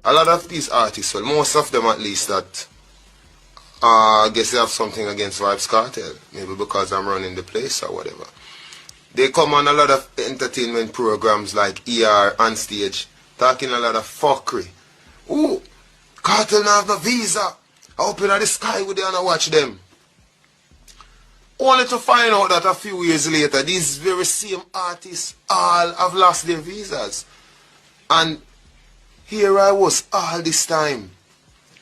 a lot of these artists, well, most of them at least, that I guess they have something against Vybz Kartel, maybe because I'm running the place or whatever. They come on a lot of entertainment programs like ER on stage, talking a lot of fuckery. Ooh, Kartel not have no visa. I open at the sky with them and I watch them. Only to find out that a few years later, these very same artists all have lost their visas. And here I was all this time,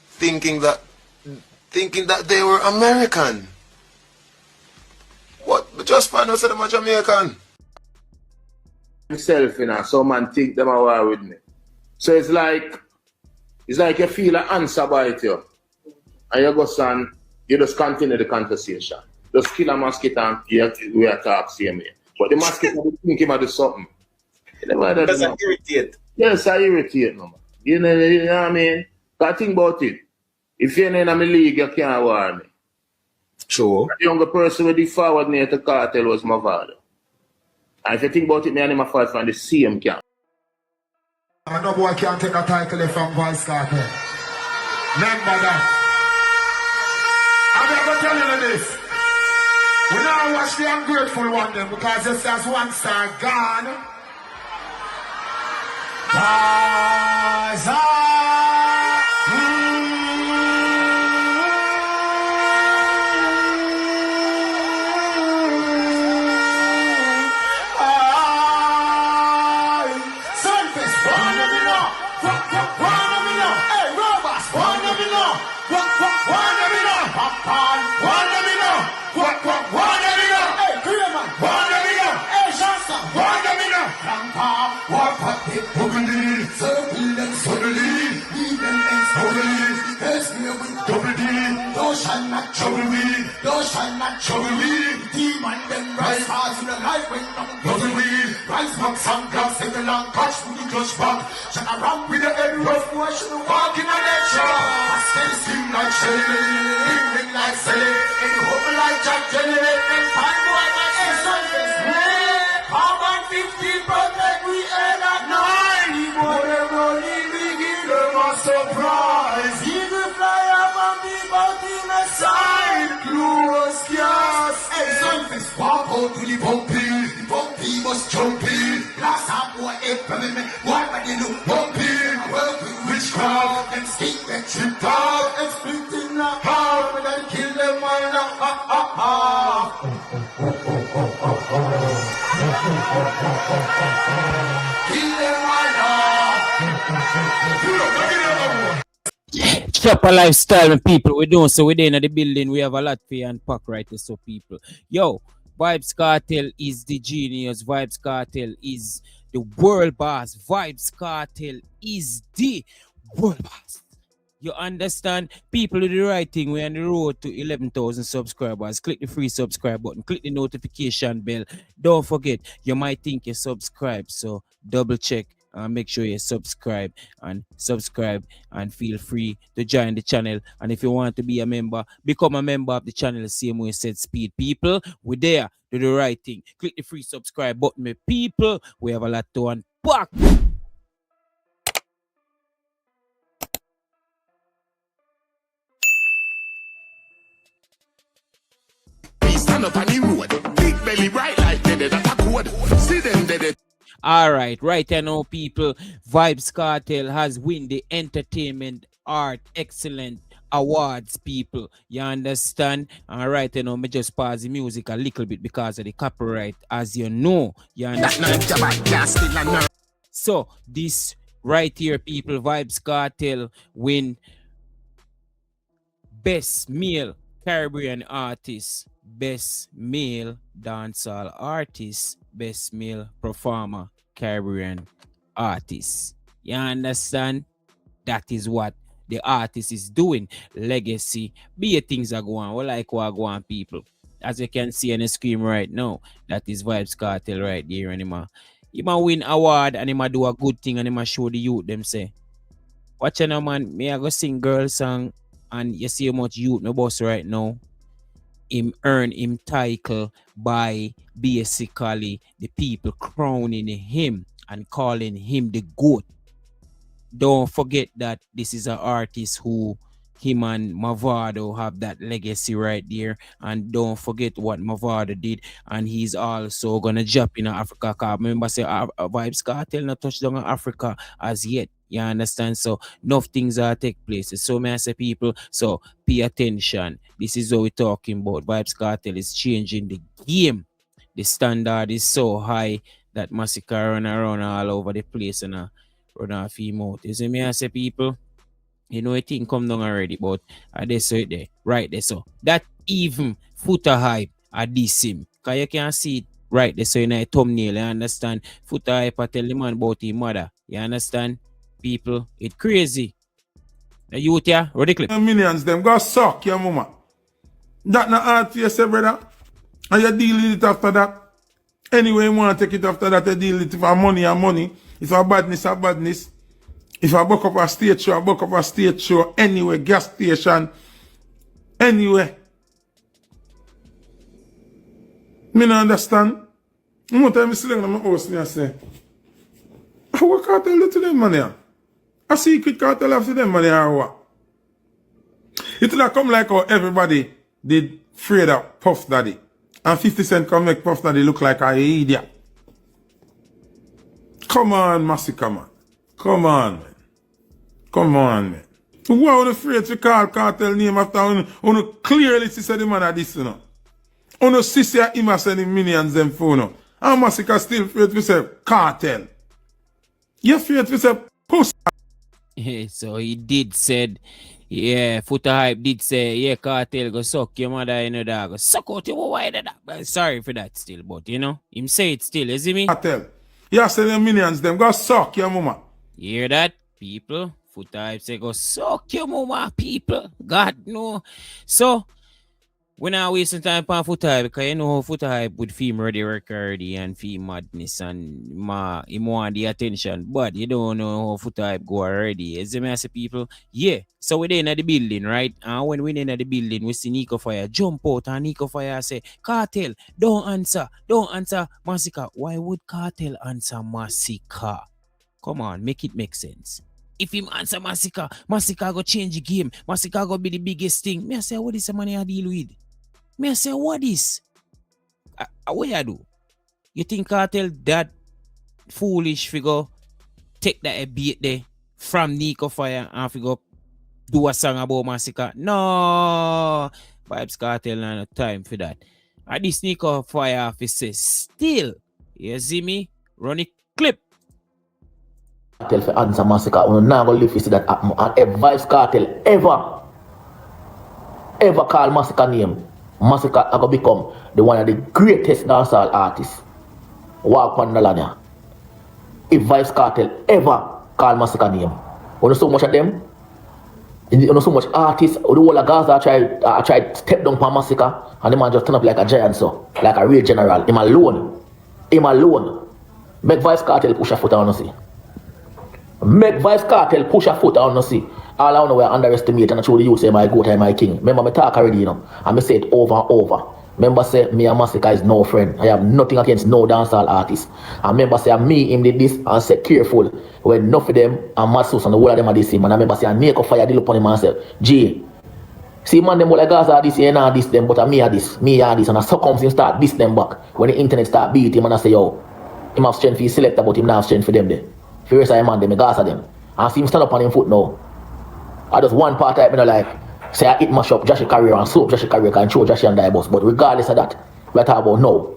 thinking that they were American. What? But just find out that I'm Jamaican. Myself, you know, some man think them are war with me. So it's like you feel an answer by it, you. And you go, son, you just continue the conversation. Just kill a mosquito and we are talk same way. But the mosquito think him do something. Does that irritate? Yes, I irritate no man. You know what I mean? But think about it. If you're in my league, you can't war me. Sure. The younger person with the forward near to Kartel was my father. And if you think about it, me and him are fight from the same camp. And no boy can't take the title from Vybz Kartel. Remember that. I'm never telling you this. We now watch the ungrateful one then because just as one star gone. Gaza. Trouble me, demon them rise hard to the light when I'm double weed. Rise back, some glass, take a long touch with the clutch back. Shut around with the head rough, boy, should walk in on that show. I still scream like Shelly, ring like Sally, and you hope like Jack Jelly, and fine boy like Sundays. How about 15, but like we end at 9? Whatever the begin, them a surprise. Eagle fly up and be out in the side. Close gas. Hey, Sundays, walk out to the bumpy must jumpy. Last time boy, why would they look bumpy? Well, witchcraft and skate that trip out and split in the heart and then kill them all. Kill them all. Chopper lifestyle, and people, we doing so within the building. We have a lot for you and pack right so people. Yo, Vybz Kartel is the genius. Vybz Kartel is the world boss. Vybz Kartel is the world boss. You understand? People do the right thing. We're on the road to 11,000 subscribers. Click the free subscribe button. Click the notification bell. Don't forget, you might think you subscribe. So double check and make sure you subscribe and feel free to join the channel. And if you want to be a member, become a member of the channel. The same way said speed. People, we're there. Do the right thing. Click the free subscribe button, my people. We have a lot to unpack. Stand up on the road, big belly bright like that a code. See them dead. All right now, people. Vybz Kartel has won the Entertainment Art Excellent Awards, people. You understand? All right, you know, me just pause the music a little bit because of the copyright, as you know. You understand? So this right here, people, Vybz Kartel win Best Male Caribbean Artist, Best Male Dancehall Artist, Best Male Performer Caribbean Artist. You understand? That is what the artist is doing. Legacy. Be things are going on. We like what go on, people. As you can see on the screen right now, that is Vybz Kartel right there. And he might win award and he might do a good thing and he might show the youth them say. Watch now, man. Me I go sing girl song and you see how much youth no boss right now. Him earn him title by basically the people crowning him and calling him the GOAT. don't forget that this is an artist who him and Mavado have that legacy right there. And don't forget what Mavado did. And he's also gonna jump in Africa. Remember, say Vibes Cartel not touch down in Africa as yet. You understand? So enough things are take place. So may I say people, so pay attention. This is what we're talking about. Vibes Cartel is changing the game. The standard is so high that massacre run around all over the place and run off him out. You see me I say people? You know, a thing come down already, but they so it there. Right there. So that even FOOTA hype at this him. Cause you can see it right there. So in a thumbnail, you understand? FOOTA hype I tell the man about his mother. You understand? People, it crazy. The youth here, ready clip. Millions them go suck your mama. That not hard for you, say, brother. And you deal with it after that. Anyway, you want to take it after that, you deal with it for money and money. If a badness, a badness. If I book up a stage show, I book up a stage show. Anyway, gas station. Anyway. Me not understand. One time I sit down in my house and I say, what cartel do to them money? A secret cartel after them money or what? It will come like how everybody did afraid of Puff Daddy. And 50 Cent come make Puff Daddy look like an idiot. Come on, Massacre, man. Come on, man. Come on, man. Why are you afraid to call cartel name after you clearly see the man at this, you know? You see him send him millions them phone. And Massacre still afraid to say cartel. You afraid to say pussy. Yeah, so he did said, yeah, FOOTA hype did say, yeah, cartel go suck your mother, you know, dog. Go suck out your wife, dog. Sorry for that still, but you know, him say it still, you see me? Cartel. You sell them millions, them go suck your mama. You hear that, people? FOOTA hype say go suck your mama, people. God no. So we're not wasting time on FOOTA hype because you know how FOOTA hype would film ready record and film madness and he want the attention. But you don't know how FOOTA hype go already. You see me, I say people? Yeah. So we're in the building, right? And when we're in the building, we see Nico Fire jump out and Nico Fire say, Cartel, don't answer Massacre. Why would Cartel answer Massacre? Come on, make it make sense. If him answer Massacre, Massacre go change the game. Massacre go be the biggest thing. Me I say, what is the money I deal with? Me I say, what is? What you do? You think Cartel that foolish figure take that a beat there from Nico Fire and figure do a song about Massacre? No, Vibes Cartel no time for that. And this Nico Fire officer still, you see me? Run it clip. Cartel for answer Massacre. I'm not going to live to see that happen. And if Vibes Cartel ever call Massacre name, Massacre are going to become the one of the greatest dancehall artists. Walk on the land. If Vibes Cartel ever call Massacre name, you know so much of them, you know so much artists, the whole of Gaza try to step down for Massacre, and the man just turn up like a giant, so like a real general. Him alone. Make Vibes Cartel push a foot on see. Make Vibes Cartel push a foot on see. All I know we underestimate and I show the youth say my goat and my king. Remember me talk already, you know, and me say it over and over. Remember say me and Massacre is no friend. I have nothing against no dancehall artist. And remember say me him did this and say careful when enough of them and Massus and the whole of them are this him. And I remember say I Nico Fire deal upon him and say, G, see man them all like Gaza are this, you know this them, but me are this, and I succumb him start this them back. When the internet start beat him and I say yo, him have strength for his selector but him not have strength for them there. For the rest of the man them, I Gaza them. And see him stand up on him foot now. I just one part I like say I hit mash up Josh's career and soap Josh's career can show Josh and die boss. But regardless of that, we're talking about now.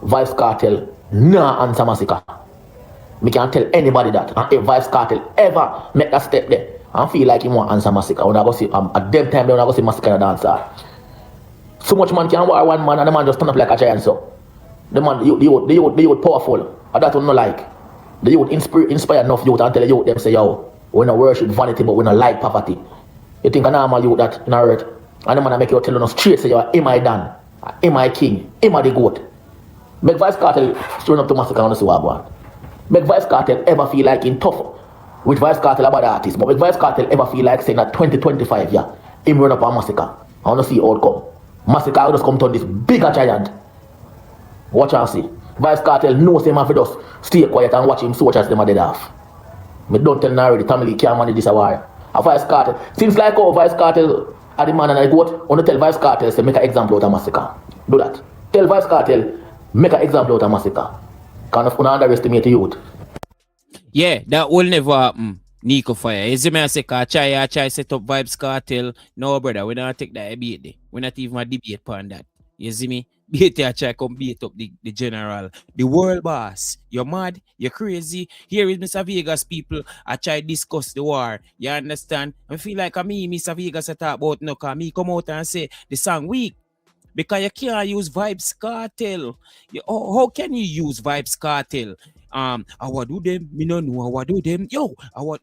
Vibes Cartel nah answer Massacre. Me can't tell anybody that. And if Vibes Cartel ever make that step there and feel like he want answer Massacre, when I go see at them time when I go see Massacre dancer. So much man can war one man and the man just turn up like a giant so. The man the youth powerful. And that one no like. The youth inspire enough youth and tell the youth them say yo. We don't worship vanity, but we don't like poverty. You think a normal youth that in a earth, and the man make you tell us straight, say you are am I done, am I king, am I the goat. Make Vibes Cartel straight up to Massacre and see what I want. Make Vibes Cartel ever feel like in tough with Vibes Cartel about the artist, but make Vibes Cartel ever feel like saying that 2025, yeah, him run up on Massacre. I want to see how it come. Massacre will just come to this bigger giant. Watch and see. Vibes Cartel knows him have to just stay quiet and watch him so much as them are dead off. Me don't tell already, Tamale can't manage this a war. A Vice Cartel. Seems like how Vice Cartel are the man and I goat. Wanna tell Vice Cartel say make an example out of massacre. Do that. Tell Vice Cartel make an example out of massacre. Can't underestimate the youth. Yeah, that will never happen. Nico Fire. You see me I say, I try set up Vibes Cartel. No, brother, we don't take that debate there. We not even a debate upon that. You see me? BT I try come beat up the general. The world boss. You're mad? You're crazy? Here is Mr. Vegas people. I try discuss the war. You understand? I feel like me, Mr. Vegas, I talk about no, cause me come out and say the song weak. Because you can't use Vibes Cartel. How can you use Vibes Cartel? I would do them, me no know, I would do them. Yo, how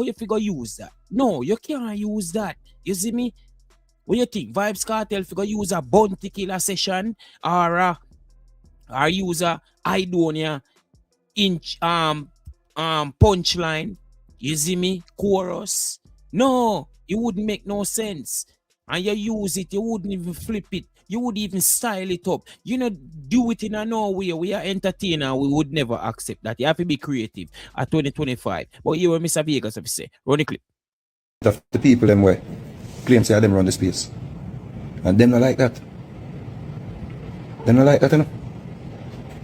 you figure use that? No, you can't use that. You see me? What you think? Vibes Cartel figure use a bounty killer session or use a Idonia inch punchline? You see me? Chorus? No, it wouldn't make no sense. And you use it, you wouldn't even flip it. You would even style it up. You know, do it in a no way. We are entertainer. We would never accept that. You have to be creative at 2025. But you were Mr. Vegas, if you say. Run the clip. The people them way claim say them run the space. And them not like that. Them not like that, you know.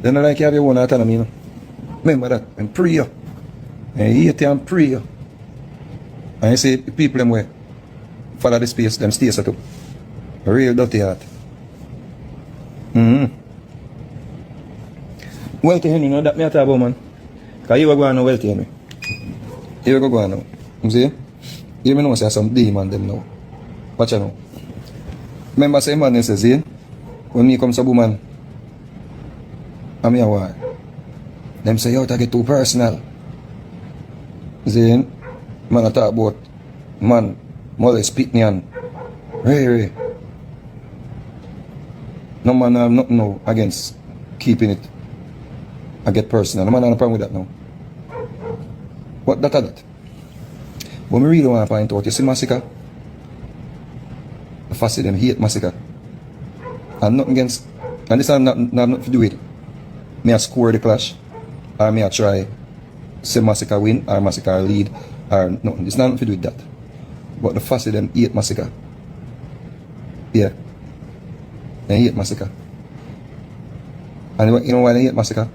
Them not like you have your own autonomy, you know. Remember that. And pray you. And you hate you and pray you. And you see people them way follow the space, them stay set up. A real dirty heart. Wealthy Henry, you know that me talk about, man. Because you were going to Wealthy Henry. You were going now. You see? You know say some demon them now. Watch out now. Remember say man says, see? When me come to woman, I'm here war. Them say, yo, I get too personal. See? Man I talk about man, mother spit me on. Ray. No man have nothing now against keeping it. I get personal. No man have no problem with that now. What that? But me really want to point out, you see massacre? The first of them hate massacre. And nothing against, and this have nothing to do with it. Me I score the clash, or me I try say massacre win, or massacre lead, or nothing. It's nothing to do with that. But the first of them hate massacre. Yeah. They hate massacre. And you know why they hate massacre?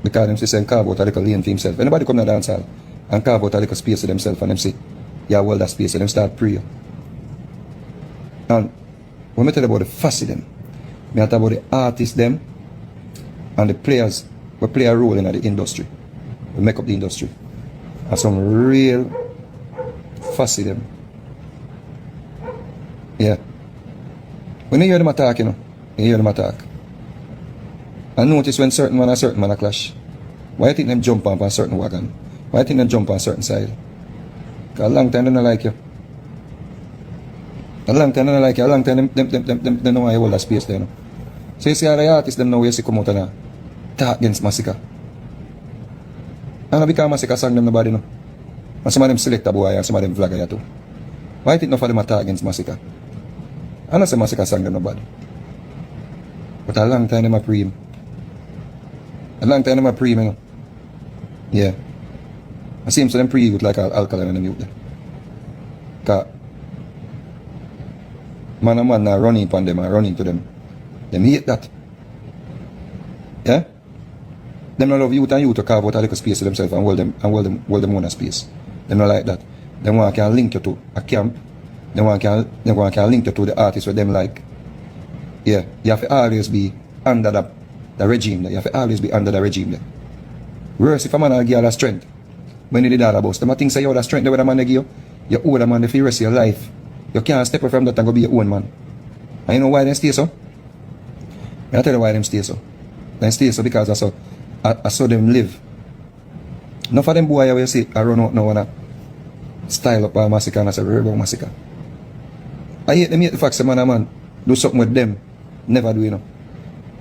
Because them say carve out a little lane for himself. Anybody come to the dance hall and carve out a little space for themselves and them say, yeah, well that space, and them start pray. And when I tell you about the fussy them, I talk about the artists them and the players who play a role in the industry. We make up the industry. And some real fussy them. Yeah. When you hear them attack, you know, you hear them attack. And notice when certain man a clash. Why you think them jump on a certain wagon? Why you think them jump on a certain side? Because a long time they don't like you. A long time they don't like you. A long time they know why you hold that space there. You know? So you see all the artists them now you see come out and talk against massacre. And I become massacre song them nobody know. And some of them select a boy and some of them vlogger you too. Why you think none of them attack against massacre? I don't say massacre song them nobody. But a long time them a pre him. A long time them a pre him, you know. Yeah. I see him so them pre with like alkaline and them youth there. Cause man and man now running upon them and running to them. Them hate that. Yeah? Them not love youth and youth to carve out a little space to themselves and hold them own a space. Them not like that. Them want can link you to a camp. Them want can link you to the artist with them like. Yeah, you have to always be under the regime there. You have to always be under the regime there. Worse if a man will give you that strength. When you did all about them, I think say you have that strength that a man give you. You owe the man the rest of your life. You can't step away from that and go be your own man. And you know why they stay so? I'll tell you why them stay so. They stay so because I saw them live. Enough of them boy you see I run out now and style up a massacre and I say rebel massacre. I hate them hate the fact that man do something with them. Never do, you know.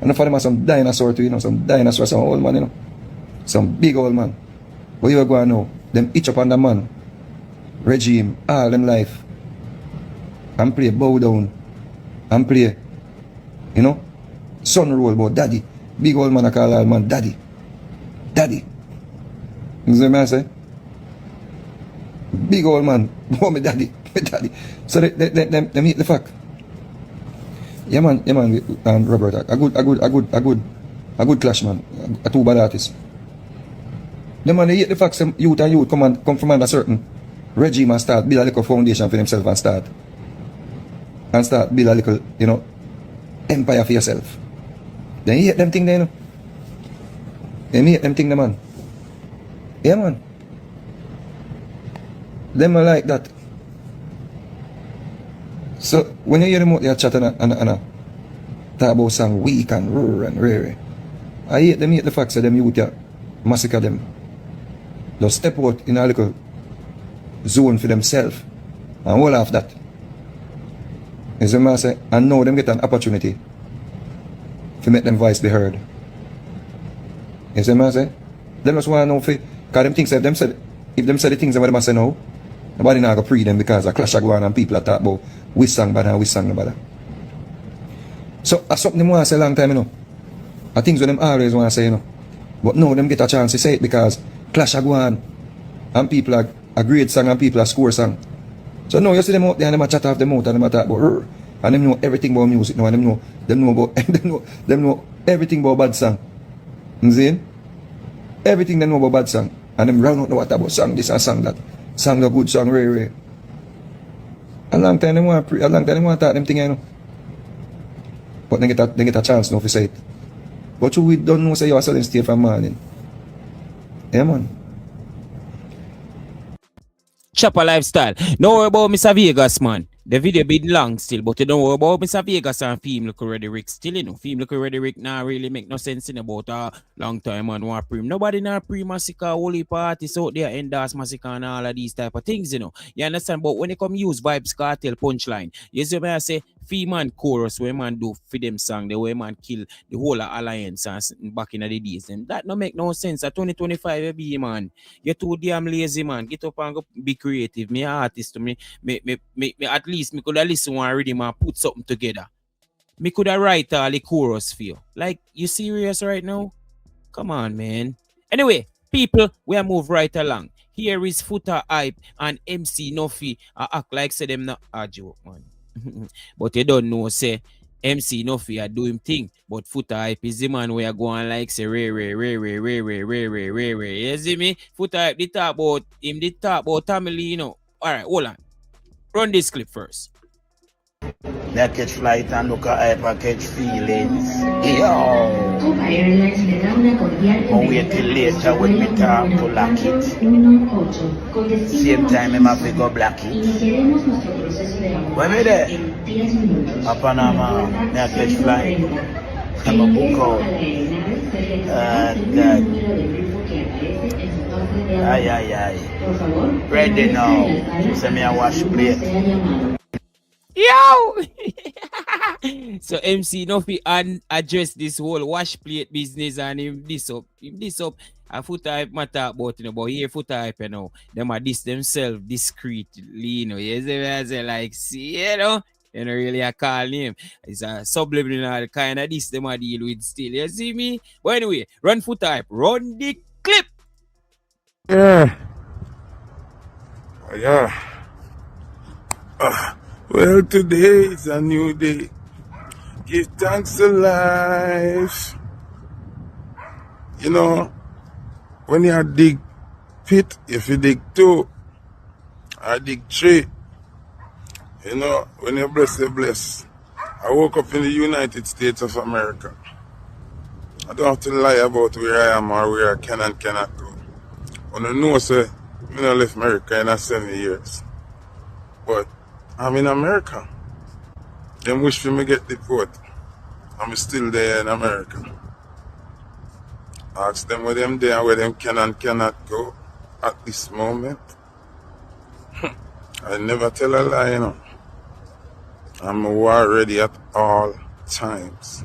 Enough of them are some dinosaur too, you know, some dinosaur, some old man, you know. Some big old man. But you are going now, them itch up on the man. Regime, all them life. And play bow down. And play, you know, son roll about daddy. Big old man I call all man daddy. Daddy. You see what I say? Big old man. Oh, my daddy. My daddy. So they meet the fact. Yeah man, Robert, a good clash man. A two bad artists. The man they hate the fact some youth and youth come from under certain regime and start build a little foundation for themselves and start build a little, you know, empire for yourself. Then you hate them thing there, you know. Then you hate them thing the man. Yeah man. Them are like that. So when you hear them out there chat and talk about song weak and raw and rare, I hate the facts of them youth here massacre them. Just step out in a little zone for themselves and all of that. You see what I say? And now them get an opportunity to make them voice be heard. You see what I say? Them just want to know because them things if them said the things that them say now, nobody not gonna pre them because a clash of go on and people are talk about we song bad and we song no bad. So that's something them want to say a long time, you know. I things what them always want to say, you know. But now them get a chance to say it because clash of go on and people are a great song and people are score song. So now you see them out there and them chat off them out and them talk about and them know everything about music now and them know about them know everything about bad song. You see? Everything they know about bad song. And them round out the water about song this and song that. Song the good song rare. A long time they want to talk them thing, you know. But they get a chance now to say it. But we don't know say you are selling stay from morning. Yeah man. Chopper lifestyle. Don't worry about Mr. Vegas, man. The video been long still, but you don't worry about Mr. Vegas and Fame look already Rick still, you know. Fame look already Rick now really make no sense in about a long time man want prim. Nobody now pre-massacre, holy parties out there, endorse massacre and all of these type of things, you know. You understand? But when they come use Vybz Kartel punchline, you see what I say? Fee man chorus where man do for them song, the way man kill the whole alliance and back in the days. And that no make no sense. At 2025 be man. You're too damn lazy man. Get up and go be creative. Me artist me at least me could have listen one rhythm and put something together. Me could have write all the chorus for you. Like, you serious right now? Come on, man. Anyway, people, we are move right along. Here is FOOTA Hype and MC Nuffy. I act like say them not a joke, man. But you don't know, say MC Nuffy are doing thing. But FOOTA Hype is the man where going like say rare. You see me? FOOTA Hype they talk about family, you know. Alright, hold on. Run this clip first. I catch flight and look at hype, I catch feelings. Yo! But wait till later when me talk to lock it. Same time I'm have to go black it. When me there? Up and me I catch flight. I'm a book out. God. Aye. Ready now. So me I wash plate. Yo! So MC Nuffy address this whole wash plate business and him this up. And FOOTA Hype matter about, you know, but here FOOTA Hype, you know, them are this themselves discreetly, you know. You see I say like, see, you know really a call name. It's a subliminal kind of this them a deal with still. You see me? But anyway, run FOOTA Hype. Run the clip. Yeah. Well, today is a new day. Give thanks to life. You know, when you dig pit, if you dig two, I dig three. You know, when you bless, you bless. I woke up in the United States of America. I don't have to lie about where I am or where I can and cannot go. When I know, say, I don't left America in 7 years. But I'm in America. Them wish for me get deported. I'm still there in America. Ask them where them there and where them can and cannot go at this moment. I never tell a lie, you know. I'm war ready at all times.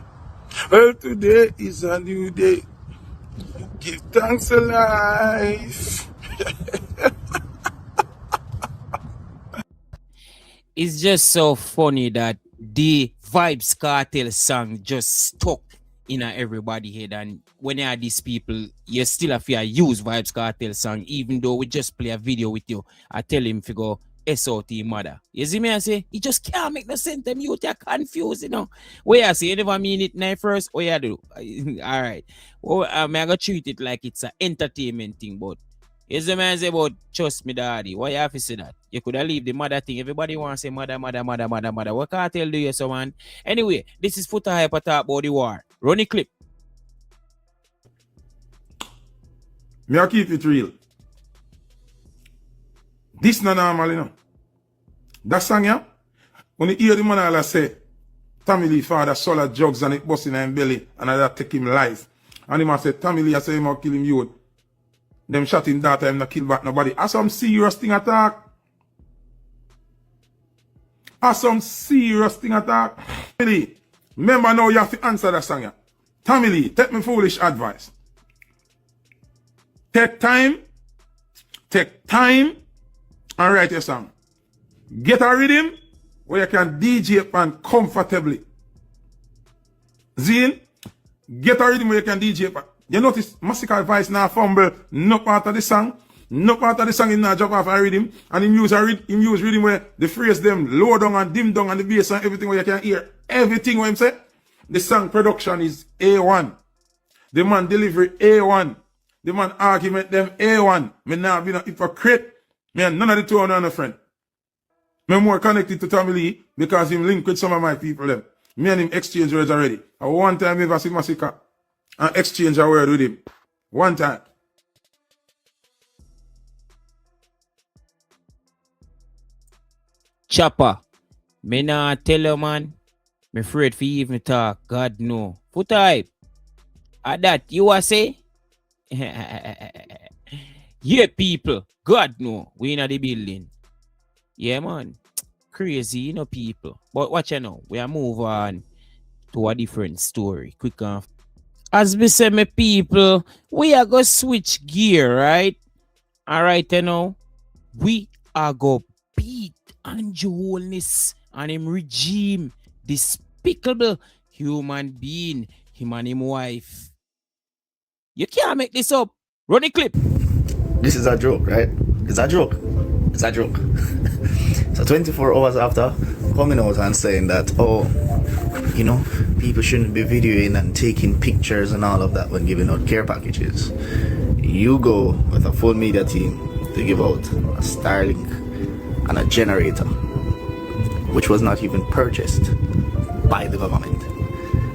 Well, today is a new day. Give thanks to life. It's just so funny that the Vybz Kartel song just stuck in everybody head, and when you are these people, you still have to use Vybz Kartel song, even though we just play a video with you. I tell him to go SOT mother. You see me? I say he just can't make no sense. Them youth are confused, you know. Where I say you never mean it now first, what you do? All right. Well, I'm gonna treat it like it's an entertainment thing, but is the man say about trust me, daddy? Why you have to say that? You could have leave the mother thing. Everybody wants to say mother. What Kartel do you, so man? Anyway, this is FOOTA Hyper talk about the war. Run the clip. Me I keep it real. This not normal, you know. That song, yeah? When you hear the man all say, Tommy Lee father sold drugs and it bust in him belly and that take him life. And him say, Tommy Lee I say him will kill him youth. Them shot him that time, not kill back nobody. That's some serious thing attack. That's some serious thing attack. Tommy Lee, remember now you have to answer that song, yeah? Tommy Lee, take me foolish advice. Take time and write your song. Get a rhythm where you can DJ pan comfortably. Zine, get a rhythm where you can DJ pan. You notice Massacre voice now fumble no part of the song. No part of the song is not drop off a rhythm. And he use rhythm where the phrase them low down and dim down and the bass and everything where you can hear everything what him say. The song production is A1. The man delivery A1. The man argument them A1. Me now be no hypocrite. Me none of the two are no friend. Me more connected to Tommy Lee because him link with some of my people them. Me and him exchange words already. And one time me ever see Massacre and exchange a word with him. One time. Chopper. Me nah tell you, man. Me afraid for you even talk. God no. FOOTA Hype. At that you are say? Yeah, people. God no. We in the building. Yeah, man. Crazy, you know, people. But watch you know. We are move on to a different story. Quick off. As we say, my people, we are going to switch gear, right? All right, you know. We are going to beat Andrew Holness and him regime. Despicable human being. Him and him wife. You can't make this up. Run the clip. This is a joke, right? It's a joke. It's a joke. So 24 hours after coming out and saying that, oh, you know, people shouldn't be videoing and taking pictures and all of that when giving out care packages, you go with a full media team to give out a Starlink and a generator, which was not even purchased by the government.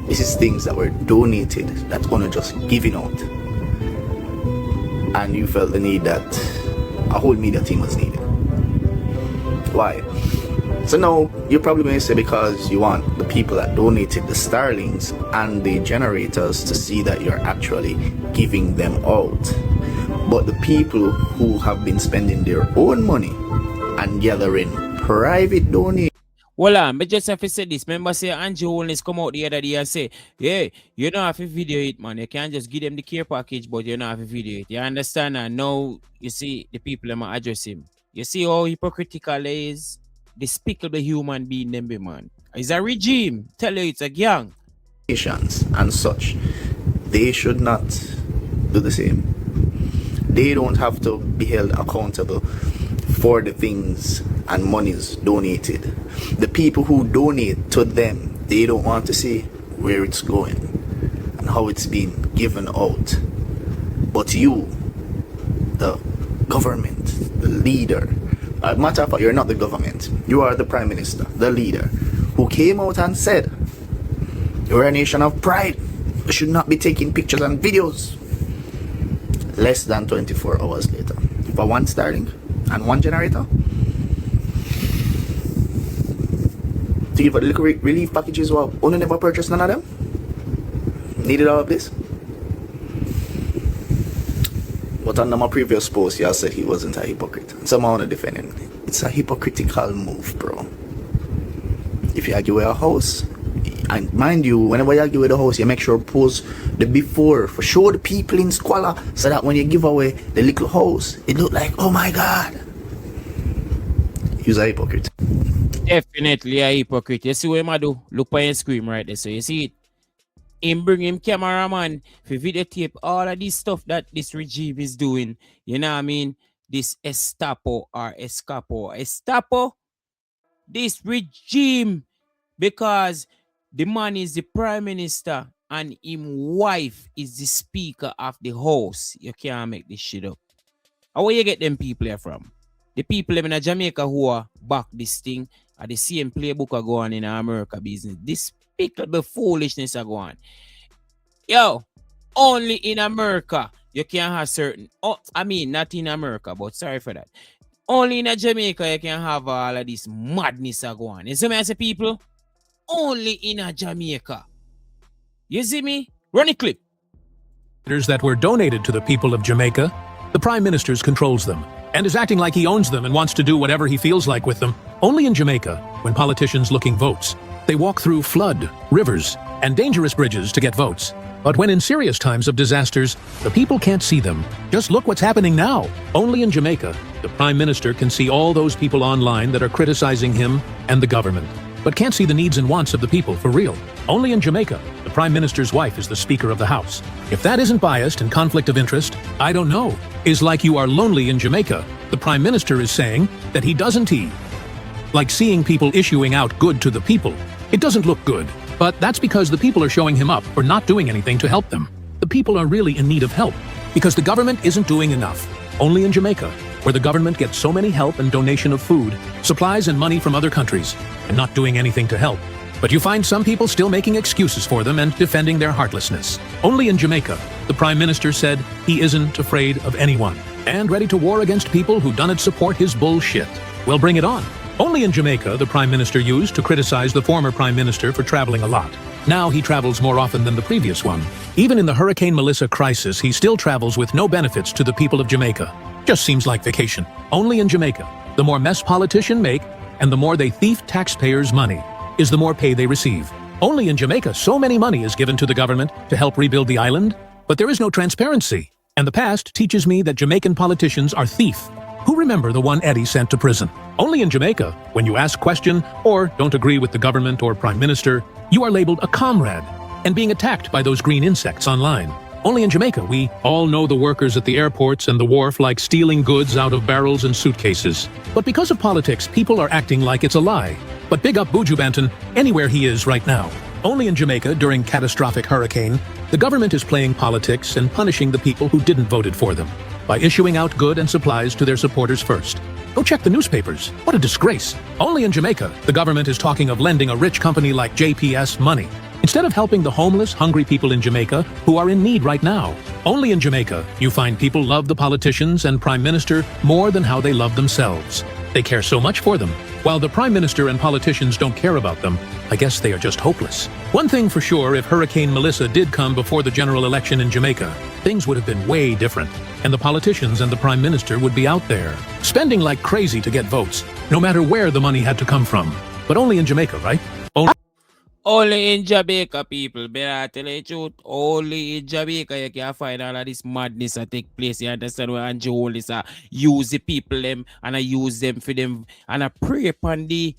This is things that were donated, that's only just giving out. And you felt the need that a whole media team was needed. Why? So now you're probably going to say because you want the people that donated the Starlinks and the generators to see that you're actually giving them out. But the people who have been spending their own money and gathering private donations. Well, but just have to say this. Remember, say Andrew Holness come out the other day and say, hey, you don't have to video it, man. You can't just give them the care package, but you don't have to video it. You understand? And now you see the people that address him. You see how hypocritical he is? Despicable human being, them be, man. It's a regime. Tell you it's a gang. And such. They should not do the same. They don't have to be held accountable for the things and monies donated. The people who donate to them, they don't want to see where it's going and how it's being given out. But you, the government, the leader, matter of fact, you're not the government, you are the prime minister, the leader, who came out and said, you're a nation of pride, you should not be taking pictures and videos. Less than 24 hours later, for one Starlink and one generator, to give a little relief packages, well, only never purchased none of them. Needed all of this. But under my previous post, y'all said he wasn't a hypocrite. And somehow I want to defend him. It's a hypocritical move, bro. If you argue with a house, and mind you, whenever you argue with a house, you make sure to post the before for show the people in squalor, so that when you give away the little house, it look like, oh my God, he's a hypocrite. Definitely a hypocrite. You see what I do? Look by your screen right there. So you see it. him bring him cameraman for videotape all of this stuff that this regime is doing. You know what I mean? This Estapo, this regime, because the man is the prime minister and him wife is the speaker of the house. You can't make this shit up. How where you get them people here from? The people in Jamaica who are back this thing are the same playbook are going in America business. This despicable foolishness are going. Yo, only in America you can have certain. Oh, I mean not in America, but sorry for that. Only in Jamaica you can have all of this madness are going. You see me, I say people? Only in Jamaica. You see me? Run a clip. That were donated to the people of Jamaica, the Prime Minister controls them and is acting like he owns them and wants to do whatever he feels like with them. Only in Jamaica, when politicians looking votes, they walk through flood, rivers, and dangerous bridges to get votes. But when in serious times of disasters, the people can't see them. Just look what's happening now. Only in Jamaica, the Prime Minister can see all those people online that are criticizing him and the government, but can't see the needs and wants of the people for real. Only in Jamaica, the Prime Minister's wife is the Speaker of the House. If that isn't biased and conflict of interest, I don't know. Is like you are lonely in Jamaica. The Prime Minister is saying that he doesn't like seeing people issuing out good to the people. It doesn't look good, but that's because the people are showing him up for not doing anything to help them. The people are really in need of help because the government isn't doing enough. Only in Jamaica, where the government gets so many help and donation of food, supplies and money from other countries, and not doing anything to help. But you find some people still making excuses for them and defending their heartlessness. Only in Jamaica, the Prime Minister said he isn't afraid of anyone and ready to war against people who don't support his bullshit. Well, bring it on. Only in Jamaica, the Prime Minister used to criticize the former Prime Minister for traveling a lot. Now he travels more often than the previous one. Even in the Hurricane Melissa crisis, he still travels with no benefits to the people of Jamaica. Just seems like vacation. Only in Jamaica, the more mess politicians make and the more they thief taxpayers' money is the more pay they receive. Only in Jamaica, so many money is given to the government to help rebuild the island, but there is no transparency. And the past teaches me that Jamaican politicians are thief. Who remember the one Eddie sent to prison? Only in Jamaica, when you ask question or don't agree with the government or Prime Minister, you are labeled a comrade and being attacked by those green insects online. Only in Jamaica, we all know the workers at the airports and the wharf like stealing goods out of barrels and suitcases. But because of politics, people are acting like it's a lie. But big up Buju Banton anywhere he is right now. Only in Jamaica, during catastrophic hurricane, the government is playing politics and punishing the people who didn't voted for them by issuing out good and supplies to their supporters first. Go check the newspapers. What a disgrace. Only in Jamaica, the government is talking of lending a rich company like JPS money instead of helping the homeless, hungry people in Jamaica who are in need right now. Only in Jamaica, you find people love the politicians and Prime Minister more than how they love themselves. They care so much for them. While the Prime Minister and politicians don't care about them, I guess they are just hopeless. One thing for sure, if Hurricane Melissa did come before the general election in Jamaica, things would have been way different. And the politicians and the Prime Minister would be out there, spending like crazy to get votes, no matter where the money had to come from. But only in Jamaica, right? Only in Jamaica, people. But I tell you the truth, only in Jamaica you can find all of this madness that take place. You understand where Andrew Holness use the people them and I use them for them and I pray upon the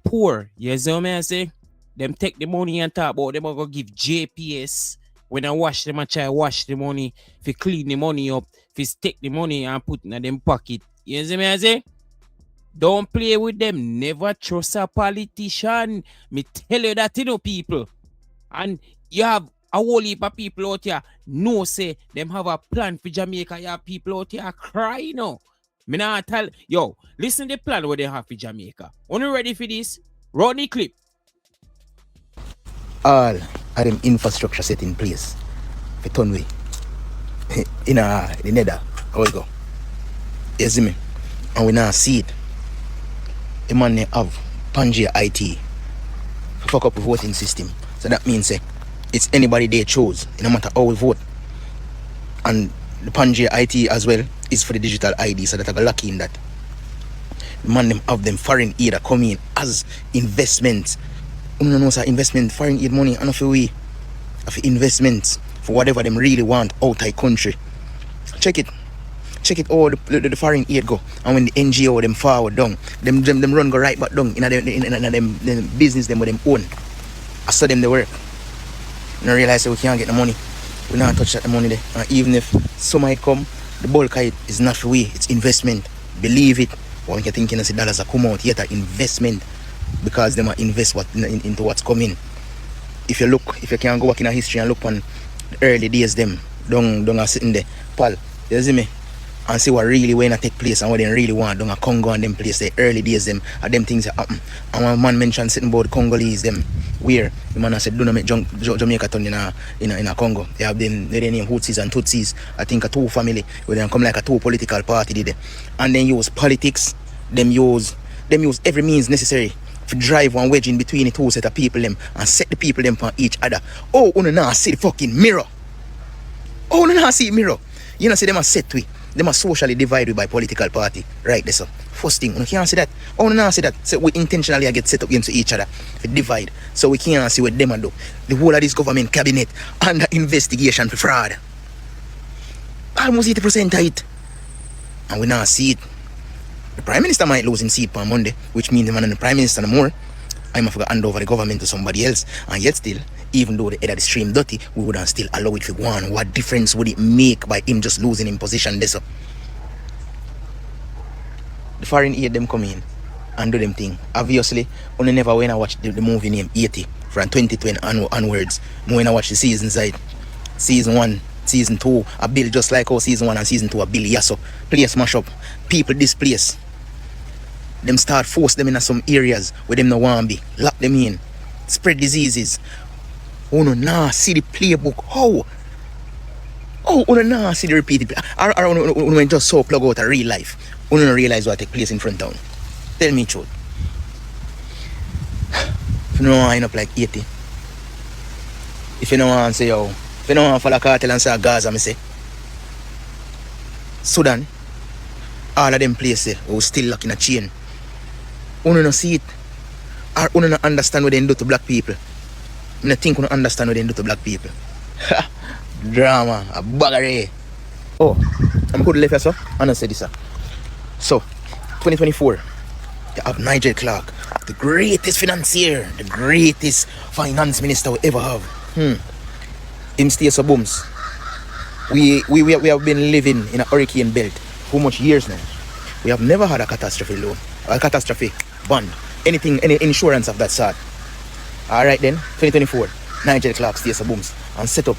poor. You see what I say? Them take the money and talk about them are gonna give JPS. When I wash them, I try wash the money, if you clean the money up, if you take the money and put it in them pocket. You see me I say? Don't play with them. Never trust a politician. Me tell you that, you know, people. And you have a whole heap of people out here no say them have a plan for Jamaica. You have people out here cry, you know. Me nah tell, yo, listen to the plan what they have for Jamaica. Only ready for this? Run the clip. All of them infrastructure set in place for Tunway. In the nether, how we go? You see me? And we now see it. The man they have Pangea IT to fuck up the voting system. So that means it's anybody they chose, no matter how we vote. And the Pangea IT as well is for the digital ID, so that I got lucky in that. The man them have them foreign aid that come in as investment. You know, sir, investment, foreign aid money, and for investments for whatever them really want out of country. Check it all the foreign aid go, and when the NGO them forward down, them run go right back down in them business them with them own. I saw them they work. We realize that we can't get the money. We not touch that the money there. And even if some might come, the bulk of it is not for we, it's investment. Believe it. When you're thinking of the dollars that come out, yet an investment because they might invest into what's coming. If you can go back in a history and look on the early days, them don't sitting there, pal, you see me? And see what really when I take place and what they really want. Don't a Congo and them place the early days them things that happen. And one man mentioned sitting about the Congolese them where the man said do not make Jamaica turn in a Congo. They have them they name Hutsis and Tutsis. I think a two family where they come like a two political party did it. And then use politics, them use every means necessary to drive one wedge in between the two set of people them and set the people them for each other. Oh, you know see the fucking mirror. Oh, you know see the mirror. You know see them a set we. Them are socially divided by political party. Right there, so. First thing, you can't see that. Oh, no, see that. So we intentionally get set up into each other. We divide. So we can't see what them do. The whole of this government cabinet under investigation for fraud. Almost 80% of it. And we not see it. The Prime Minister might lose in seat on Monday, which means the man and the Prime Minister no more. I'm going to hand over the government to somebody else. And yet still, even though the head of the stream dirty, we wouldn't still allow it to go on. What difference would it make by him just losing in position this up? The foreign aid them come in and do them thing. Obviously, only never when I watch the movie named 80 from 2020 onwards. When I watch the season side, season 1, season 2, I build just like how season 1 and season 2 I build yasso. Place mash up. People displaced. Them start force them in some areas where them no want be. Lock them in. Spread diseases. Oh no, nah, see the playbook. How? Oh, no, nah, see the repeated. Or when just so plug out a real life. You don't realize what take place in front town. Tell me truth. If you don't want to end up like 80. If you don't want to say, yo, if you don't want to follow KARTEL and say Gaza, I say. Sudan, all of them places who still locked in a chain. You don't see it. Or you don't understand what they do to black people. I don't think you don't understand what they do to black people. Drama, a buggery. Oh, I'm good left here, sir. And I say this, sir. So, 2024, you have Nigel Clark, the greatest financier, the greatest finance minister we ever have. Him stay so booms. We have been living in a hurricane belt for much years now. We have never had a catastrophe loan, a catastrophe bond, anything, any insurance of that sort. Alright then, 2024, Nigel Clark stays so booms and set up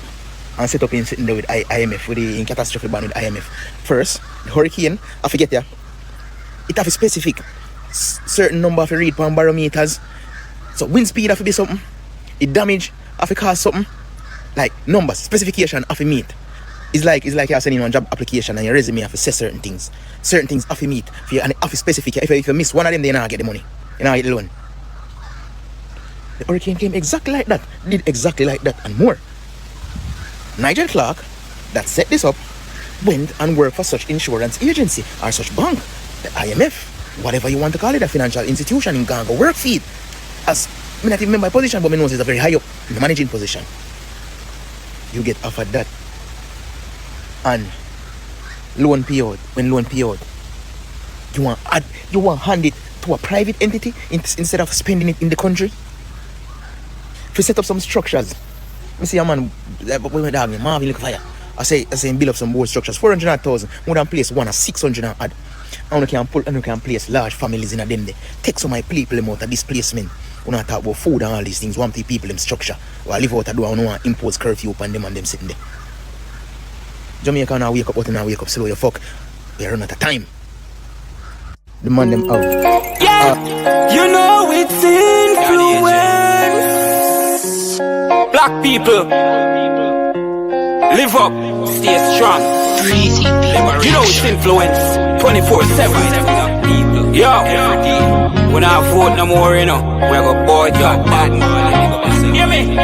in sitting there with IMF, with the catastrophe bond with IMF. First, the hurricane, I forget ya. It have a specific certain number of read per barometers. So wind speed have to be something. The damage have to cause something. Like numbers, specification have to meet. It's like you're sending one job application and your resume have to say certain things. Certain things have to meet. And have to specify. If you miss one of them, then you don't get the money. You don't get the loan. The hurricane came exactly like that. Did exactly like that and more. Nigel Clark, that set this up, went and worked for such insurance agency or such bank. The IMF, whatever you want to call it, a financial institution in Ghana, go work for it. As I not even remember my position, but I know it's a very high up in the managing position. You get offered that. And loan payout, when loan payout, you want hand it to a private entity instead of spending it in the country. If you set up some structures, I see a man, Marvin look fire. I say build up some board structures, 400,000, more than place one at 600 and add. And you can place large families in a them there. Take some of my people out of displacement. We don't talk about food and all these things. Want people in structure. Or live out a door and want impose curfew upon them and them sitting there. Jamaica now wake up, but now wake up slow. You fuck. We are running out of time. The man them out. You know it's influence. Black people, live up, stay strong. You know it's influence. 24/7. Yo, when I vote no more, you know, we're gonna board your bad. Hear me?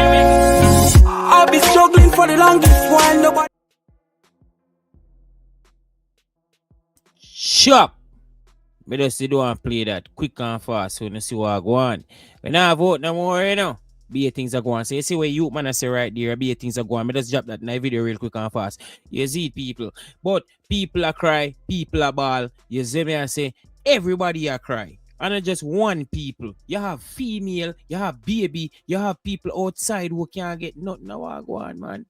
I'll be struggling for the longest while nobody. Shop. Me just don't want to play that quick and fast so you see what I go on. When I vote no more, you know, be things are going. So you see where you man I say right there, be things are going. Me just drop that in the video real quick and fast. You see it, people. But people are cry, people are ball. You see me I say everybody are cry. And not just one people. You have female, you have baby, you have people outside who can't get nothing. Now go on, man.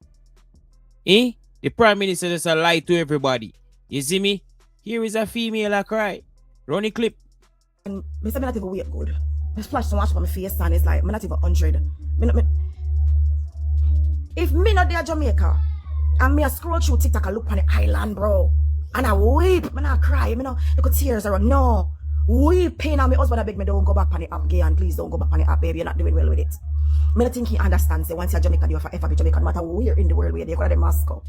Eh? The Prime Minister just a lie to everybody. You see me? Here is a female I cry. Run a clip. And Mr. Me not even wait good. I splash so much on my face and it's like, I'm not even 100. If me not there Jamaica, and me a scroll through TikTok and look on the island, bro, and I weep, me not cry, me no, look at tears around, no. Weeping and my husband I beg me don't go back on the app, gay, and please don't go back on the app, baby, you're not doing well with it. Me not think he understands that once you're Jamaican, you're forever be Jamaican, no matter where in the world where they go to the Moscow.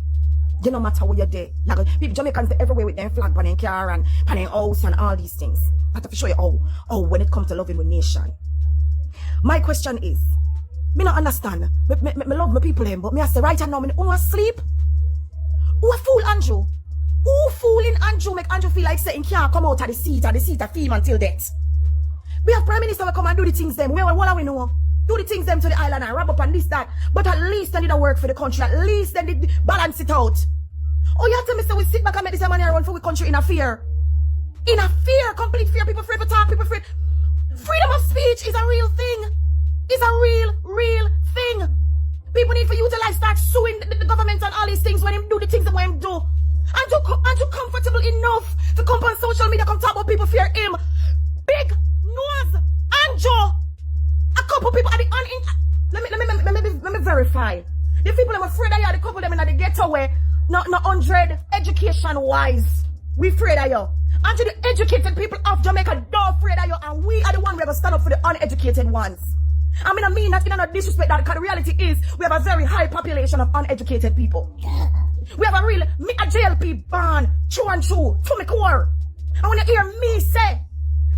You no matter where you're there. Like people Jamaicans they everywhere with them flag, pan in car and pan in house and all these things. I have to show you how when it comes to loving with nation. My question is, me not understand. Me love my people them, but me I say right now, me want to sleep. Who a fool Andrew? Who fooling Andrew make Andrew feel like saying can't come out of the seat of film until death? We have Prime Minister will come and do the things them. What are we know? Do the things them to the island and wrap up and this, that. But at least they did a work for the country. At least they did balance it out. Oh, you have to say we sit back and make this money run for the country in a fear. In a fear, complete fear. People afraid to talk, people afraid. Freedom of speech is a real thing. It's a real thing. People need for utilize, start suing the government and all these things when him do the things that when him do. Aren't you comfortable enough to come on social media, come talk about people fear him? Big nose, Andrew. A couple people at the let me verify. The people I'm afraid of you, the couple of them in the ghetto way, not 100 education wise. We afraid of you. And to the educated people of Jamaica, don't afraid of you, and we are the one we're gonna stand up for the uneducated ones. I mean that in no disrespect that, because the reality is we have a very high population of uneducated people. We have a JLP born, true and true, to me core. And when you hear me say,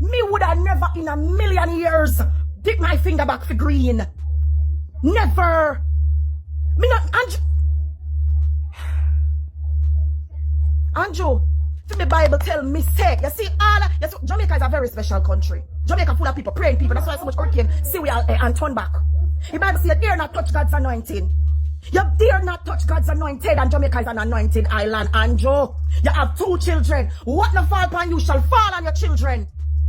me would have never in a million years dip my finger back for green. Never. Me not, Andrew, the Bible tell me say, you see, Jamaica is a very special country. Jamaica full of people, praying people. That's why so much hurricane see we all and turn back. The Bible says you dare not touch God's anointing. You dare not touch God's anointed, and Jamaica is an anointed island. Andrew, you have 2 children. What no fall upon you shall fall on your children.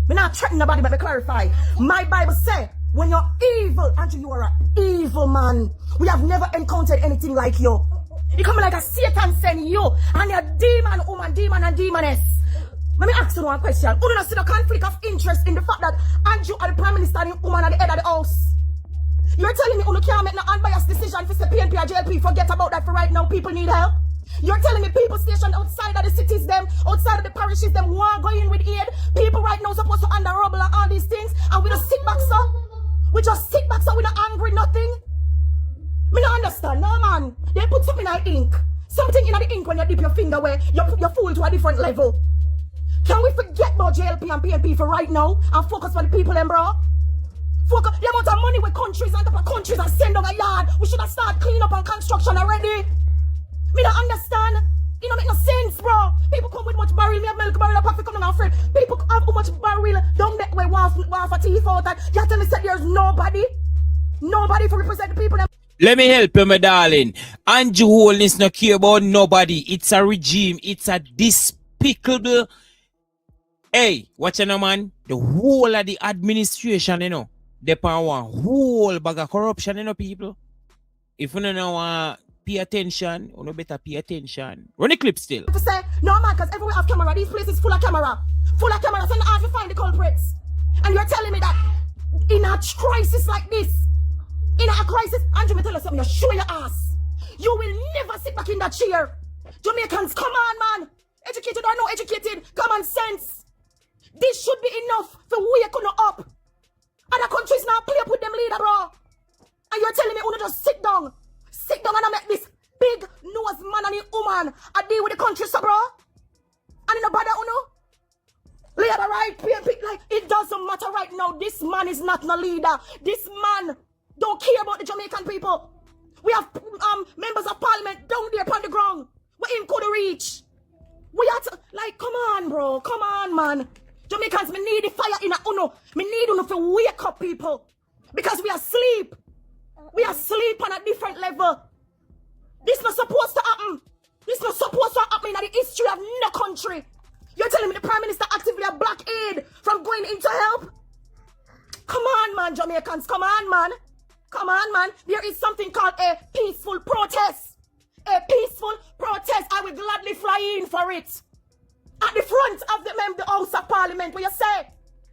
Me not threaten nobody, but me clarify. My Bible say, when you're evil, Andrew, you are an evil man. We have never encountered anything like you. You come like a Satan send you, and you're demon, woman, demon, and demoness. Let me ask you one question. Who do not see the conflict of interest in the fact that Andrew are the Prime Minister and the woman at the head of the house? You're telling me you can't make no unbiased decision for the PNP or JLP. Forget about that for right now. People need help. You're telling me people stationed outside of the cities, them, outside of the parishes, them want go in with aid. People right now supposed to under rubble and all these things, and we just sit back, sir. We just sit back, so we're not angry, nothing. Me not understand, no man. They put something in the ink. Something in the ink when you dip your finger where you're fool to a different level. Can we forget about JLP and PNP for right now and focus on the people, them, bro? Focus the amount of money with countries and top of countries and send on a yard. We should have started cleaning up and construction already. Me not understand. It don't make no sense, bro. People come with much barrel. Me have milk barrel up off come on friend. People have how much barrel. Don't make way waff a teeth out that. You tell me that there's nobody to represent the people. Let me help you, my darling. Andrew Holness no care about nobody. It's a regime. It's a despicable. Hey, watch out, man. The whole of the administration, you know, depend on one whole bag of corruption, you know, people. If you don't know, pay attention, you know, better pay attention. Run the clip still. To say, no, man, because everywhere have camera. These places full of camera. Full of cameras, and I have to find the culprits. And you're telling me that in a crisis like this, in a crisis, Andrew, me tell you something, you show your ass. You will never sit back in that chair. Jamaicans, come on, man. Educated or no educated, common sense. This should be enough for wake up. Other countries now play up with them leader, bro. And you're telling me you just sit down and make this big nose man and the woman I deal with the country, so bro. And in a bother, leader, right? Like, it doesn't matter right now. This man is not no leader. This man don't care about the Jamaican people. We have members of parliament down there upon the ground where him could reach. We have to, like, come on, bro. Come on, man. Jamaicans, me need the fire in a uno. Me need uno to wake up, people. Because we are asleep. We are asleep on a different level. This not supposed to happen. This not supposed to happen in the history of no country. You're telling me the Prime Minister actively a blockade from going into help? Come on, man, Jamaicans. Come on, man. Come on, man. There is something called a peaceful protest. A peaceful protest. I will gladly fly in for it. At the front of the House of Parliament, where you say,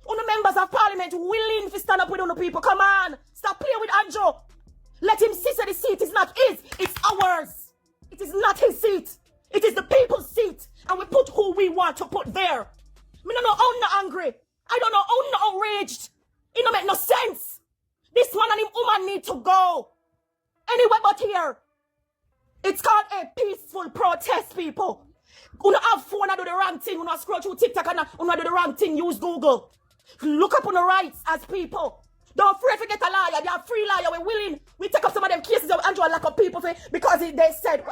the members of Parliament willing to stand up with the people. Come on. Stop playing with Andrew. Let him see that the seat is not his. It's ours. It is not his seat. It is the people's seat. And we put who we want to put there. Me don't know how I'm not angry. I don't know how I'm not outraged. It don't make no sense. This man and him woman need to go. Anyway but here. It's called a peaceful protest, people. You don't have phone and do the wrong thing. You don't scroll through TikTok and you do the wrong thing. Use Google. Look up on the rights as people. Don't afraid to get a liar. They are free liar. We're willing. We take up some of them cases of Andrew and lock up people because they said,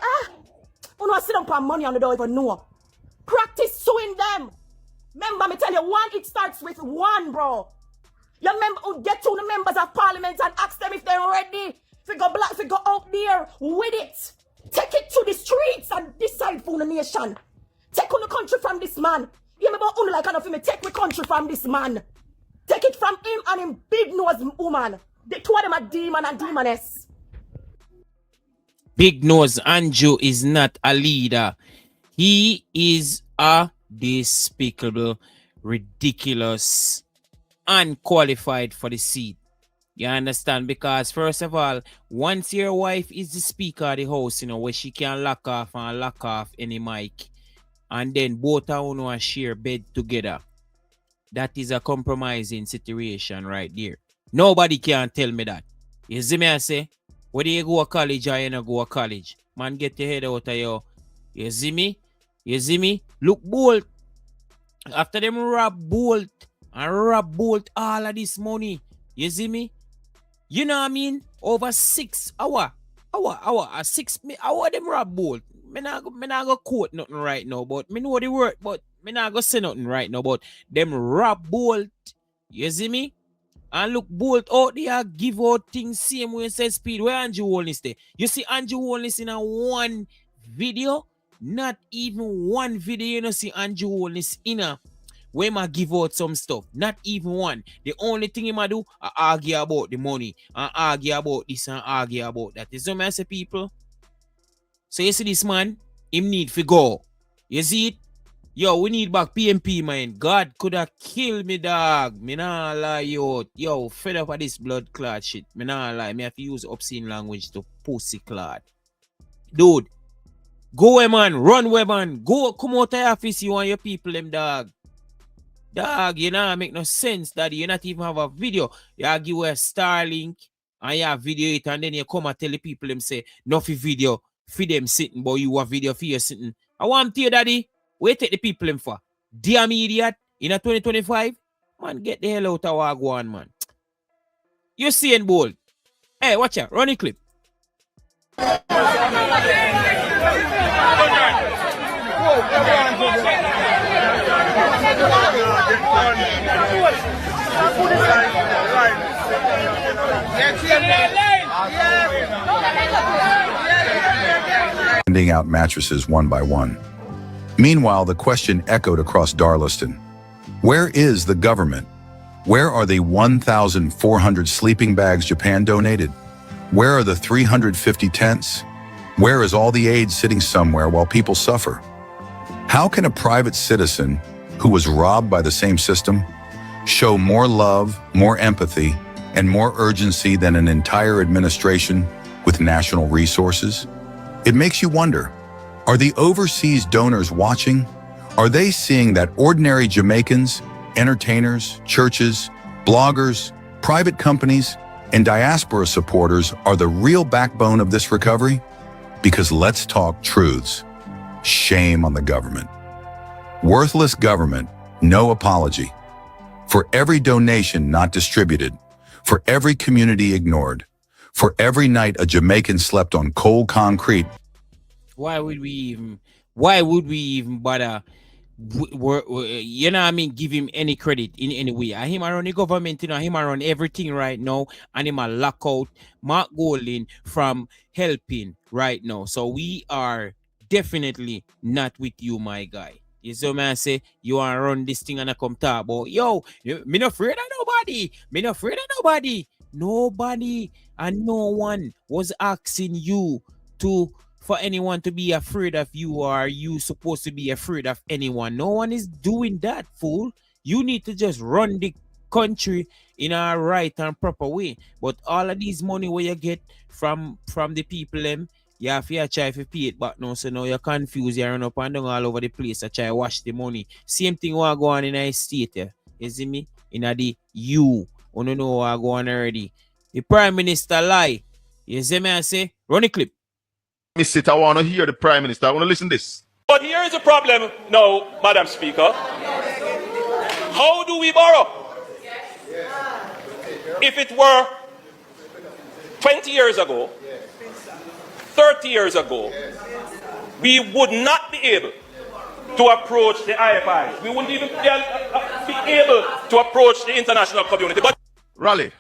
you know, sit down for money and they don't even know. Practice suing them. Remember, me tell you, it starts with one, bro. You get to the members of Parliament and ask them if they're ready. If you go out there with it. Take it to the streets and decide for the nation. Take on the country from this man. You remember only like enough of me. Take the country from this man. Take it from him and him big nose woman. The two of them are demon and demoness. Big Nose Andrew is not a leader. He is a despicable, ridiculous, unqualified for the seat. You understand? Because first of all, once your wife is the speaker of the house, you know, where she can lock off any mic, and then both of you share bed together, that is a compromising situation right there. Nobody can tell me that. You see me I say? Whether you go to college or you don't go to college, man, get your head out of your. You see me? You see me? Look, Bolt. After them rob Bolt all of this money. You see me? You know what I mean? Over 6 hours. 6 hour them rob Bolt. Me not go quote nothing right now, but me know the word, but me not go say nothing right now, but them rob Bolt. You see me? And look, Bolt out there give out things same way say speed. Where Andrew Holness there? You see Andrew Holness in a one video? Not even one video you know see Andrew Holness in a where ma give out some stuff. Not even one. The only thing he ma do I argue about the money. And argue about this and argue about that. Is what I say, people? So you see this man? Him need to go. You see it? Yo, we need back PMP, man. God could have killed me, dog. Me nah lie, yo. Yo, fed up of this blood clot shit. Me nah lie. Me have to use obscene language to pussy clot. Dude, go away, man. Run away, man. Go, come out of the office, you and your people, them, dog. Dog, you know, make no sense, daddy. You not even have a video. You give a Starlink and you have video it, and then you come and tell the people, them say, nothing video for them sitting, but you have video for you sitting. I want to you, daddy. Where take the people in for? Damn idiot. In a 2025? Man, get the hell out of Wagwan, man. You seeing Bold. Hey, watch out. Run the clip. Handing out mattresses one by one. Meanwhile, the question echoed across Darlaston. Where is the government? Where are the 1,400 sleeping bags Japan donated? Where are the 350 tents? Where is all the aid sitting somewhere while people suffer? How can a private citizen who was robbed by the same system show more love, more empathy, and more urgency than an entire administration with national resources? It makes you wonder, are the overseas donors watching? Are they seeing that ordinary Jamaicans, entertainers, churches, bloggers, private companies, and diaspora supporters are the real backbone of this recovery? Because let's talk truths. Shame on the government. Worthless government, no apology. For every donation not distributed, for every community ignored, for every night a Jamaican slept on cold concrete. Why would we even bother, you know what I mean, give him any credit in any way? And him around the government, you know, him around everything right now, and him a lock out Mark Golding from helping right now. So we are definitely not with you, my guy. You see me I say, you want to run this thing and I come talk about, yo, me not afraid of nobody. Me not afraid of nobody. Nobody and no one was asking you for anyone to be afraid of you, or are you supposed to be afraid of anyone? No one is doing that, fool. You need to just run the country in a right and proper way. But all of these money where you get from the people them, you have to try to pay it back now. So now you're confused, you run up and down all over the place. I try to wash the money. Same thing what go on in a state here. You see me? In the you don't know what go on already. The Prime Minister lie. You see me I say? Run the clip. Miss it, I want to hear the Prime Minister. I want to listen to this. But here is the problem now, Madam Speaker. How do we borrow? If it were 20 years ago, 30 years ago, we would not be able to approach the IFIs. We wouldn't even be able to approach the international community. But Raleigh,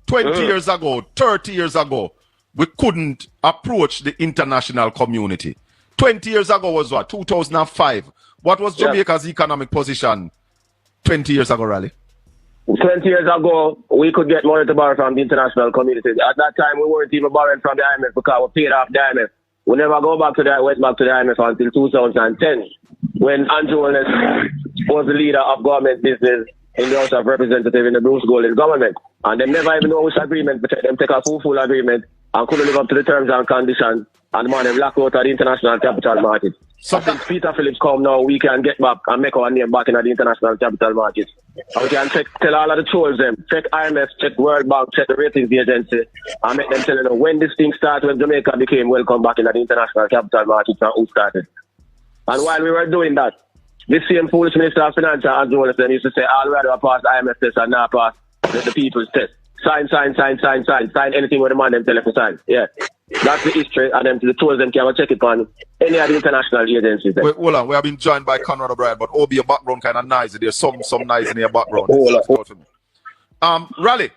20 years ago, 30 years ago, we couldn't approach the international community. 20 years ago was what? 2005. What was Jamaica's economic position 20 years ago, Raleigh? 20 years ago, we could get money to borrow from the international community. At that time, we weren't even borrowing from the IMF because we paid off the IMF. We never went back to the IMF until 2010, when Andrew Holness was the leader of government business in the House of Representatives in the Bruce Golding government. And they never even know which agreement, but them take a full agreement and couldn't live up to the terms and conditions, and man, they black out of the international capital market. So since Peter Phillips come now, we can get back and make our name back in the international capital market. And we can tell all of the trolls them, check IMF, check World Bank, check the ratings agency, and make them tell you when this thing started, when Jamaica became welcome back in the international capital market, and who started. And while we were doing that, this same foolish Minister of Finance, Andrew Holness, used to say, all we had to pass the IMF test and not pass the people's test. Sign anything with the man them tell us to sign. Yeah. That's the history, and them to the tools them can check it on any of the international agencies. Wait, hold on, we have been joined by Conrad O'Brien, but Obi, your background kind of noisy. There's some noise in your background. Raleigh,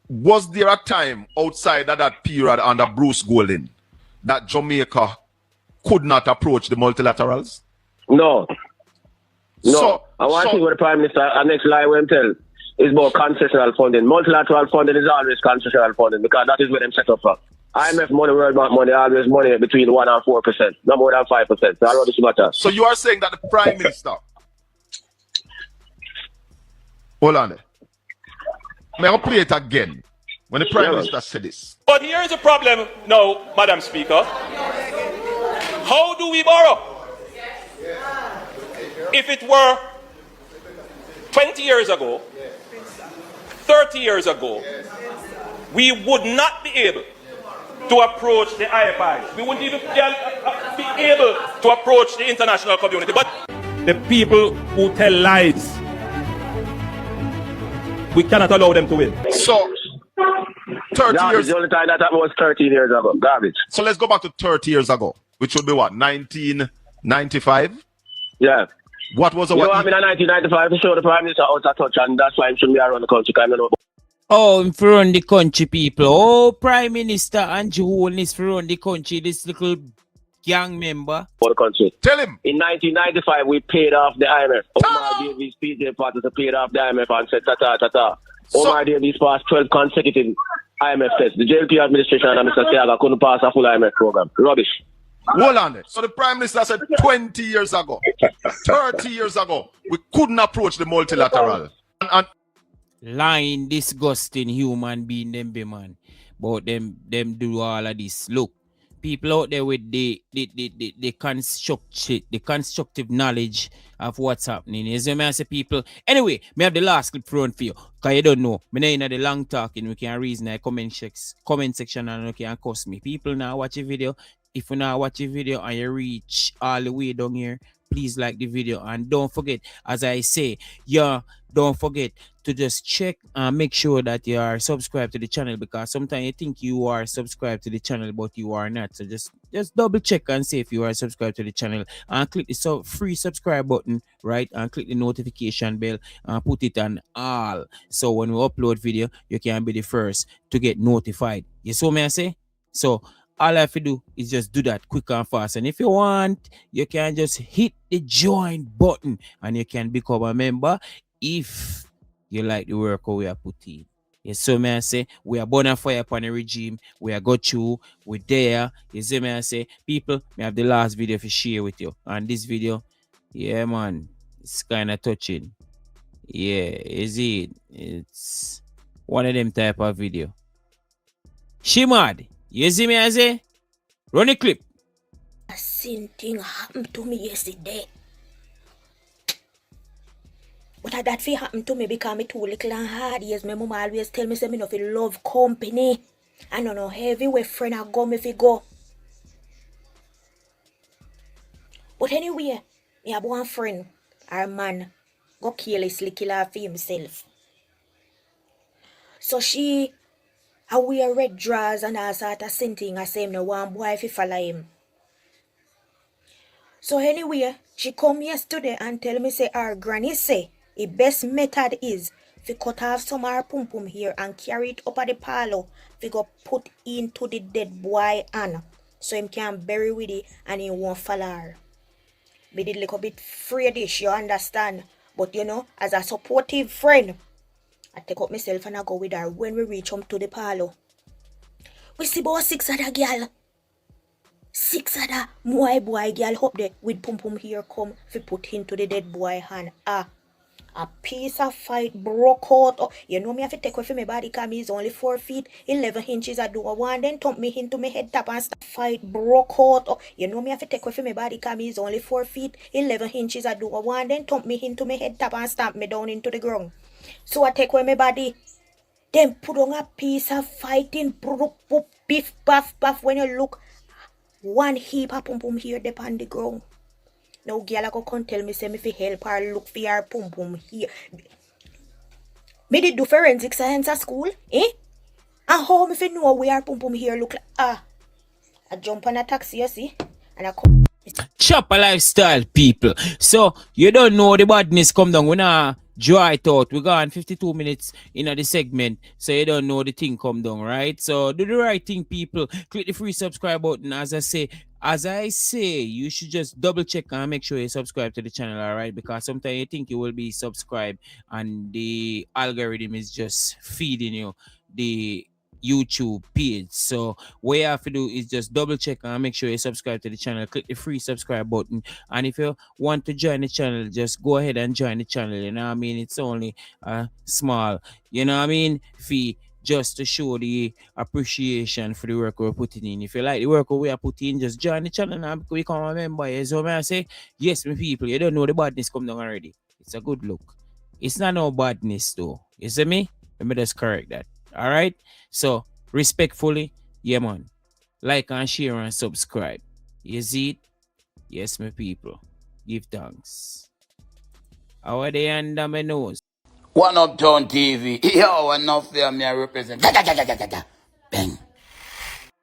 was there a time outside of that period under Bruce Golding that Jamaica could not approach the multilaterals? No. So, I want to see what the Prime Minister, our next lie will tell. Is about concessional funding. Multilateral funding is always concessional funding because that is where them set up for. IMF money, World Bank money, always money between 1 and 4%, not more than 5%. So I know this matter. So you are saying that the Prime Minister... Hold on there. May I play it again when the Prime Minister said this? But here is the problem now, Madam Speaker. How do we borrow? If it were 20 years ago, 30 years ago, we would not be able to approach the IFIs. We wouldn't even be able to approach the international community. But the people who tell lies, we cannot allow them to win. So, 30 years... The only time that was 13 years ago. Garbage. So let's go back to 30 years ago, which would be what, 1995? Yeah. What was in 1995 to show the Prime Minister out of touch, and that's why he shouldn't be around the country. Oh, for run the country, people. Oh, Prime Minister Andrew Holness for run the country, this little gang member. For the country. Tell him. In 1995, we paid off the IMF. Omar Davies, PJ parties paid off the IMF and said, ta-ta. Omar Davies passed 12 consecutive IMF tests. The JLP administration and Mr. Siaga couldn't pass a full IMF program. Rubbish. Hold on there. So the Prime Minister said 20 years ago, 30 years ago, we couldn't approach the multilateral. And lying, disgusting human being, them be man. But them do all of this. Look, people out there with the constructive knowledge of what's happening. You see me, I say people. Anyway, me have the last clip front for you. Because you don't know. Me not in the long talking. We can reason in the comment section and you can cuss me. People now watch a video. If you now watch a video and you reach all the way down here, please like the video. And don't forget, as I say, don't forget to just check and make sure that you are subscribed to the channel, because sometimes you think you are subscribed to the channel, but you are not. So just double check and see if you are subscribed to the channel, and click the free subscribe button, right? And click the notification bell and put it on all. So when we upload video, you can be the first to get notified. You saw me I say? So all I have to do is just do that quick and fast. And if you want, you can just hit the join button and you can become a member if you like the work we are putting. Yes, so may I say, we are born on fire upon the regime. We are got through. We're there. You see, may I say, people, may have the last video to share with you. And this video, yeah, man, it's kind of touching. Yeah, is it? It's one of them type of video. She mad. You see me, I say? Run the clip. The same thing happened to me yesterday. But that feel happened to me because me too little and hard. Yes, my mom always tell me say me no fi love company. I don't know everywhere friend I go me fi go. But anyway, me have one friend, our man, go carelessly kill her for himself. So she wear red drawers and all sort of thing. I say no one boy fi follow him. So anyway, she come yesterday and tell me say our granny say the best method is to cut off some of her pum pum here and carry it up at the parlor. We go put into the dead boy hand so him can bury with it and he won't follow her. Me did like a bit afraid-ish, you understand? But you know, as a supportive friend, I take up myself and I go with her. When we reach home to the parlor, we see about 6 other girl. 6 other boy girl up there with pum pum here come fi put into the dead boy hand. A piece of fight broke out. Oh, you know me have to take away from my body because me is only 4 feet 11 inches. I do a one then thump me into my head top and start fight broke out. Oh, you know me have to take away from my body because me is only 4 feet 11 inches. I do a one then thump me into my head top and stamp me down into the ground. So I take away my body. Then put on a piece of fighting biff baff baff. When you look, one heap of pum pum here upon the ground. Now girl I go come tell me say me fi help her look for her pum pum here. Me did do forensic science at school, eh? And how me fi know where her pum pum here look like? I jump on a taxi, you see, and I come. Chopper lifestyle, people. So you don't know the badness come down. We nah draw it out. We gone 52 minutes in the segment, so you don't know the thing come down, right? So do the right thing, people. Click the free subscribe button. As I say, you should just double check and make sure you subscribe to the channel, all right? Because sometimes you think you will be subscribed and the algorithm is just feeding you the YouTube page. So what you have to do is just double check and make sure you subscribe to the channel. Click the free subscribe button, and if you want to join the channel, just go ahead and join the channel. You know what I mean? It's only a small, you know what I mean, fee just to show the appreciation for the work we're putting in. If you like the work we are putting in, just join the channel and become a member. So may I say, yes, my people, you don't know the badness come down already. It's a good look. It's not no badness though. You see me? Let me just correct that. All right, so respectfully, yeah man, like and share and subscribe. You see it? Yes, my people, give thanks. How are they under my nose? One Uptown TV. Yo, enough there, me I represent.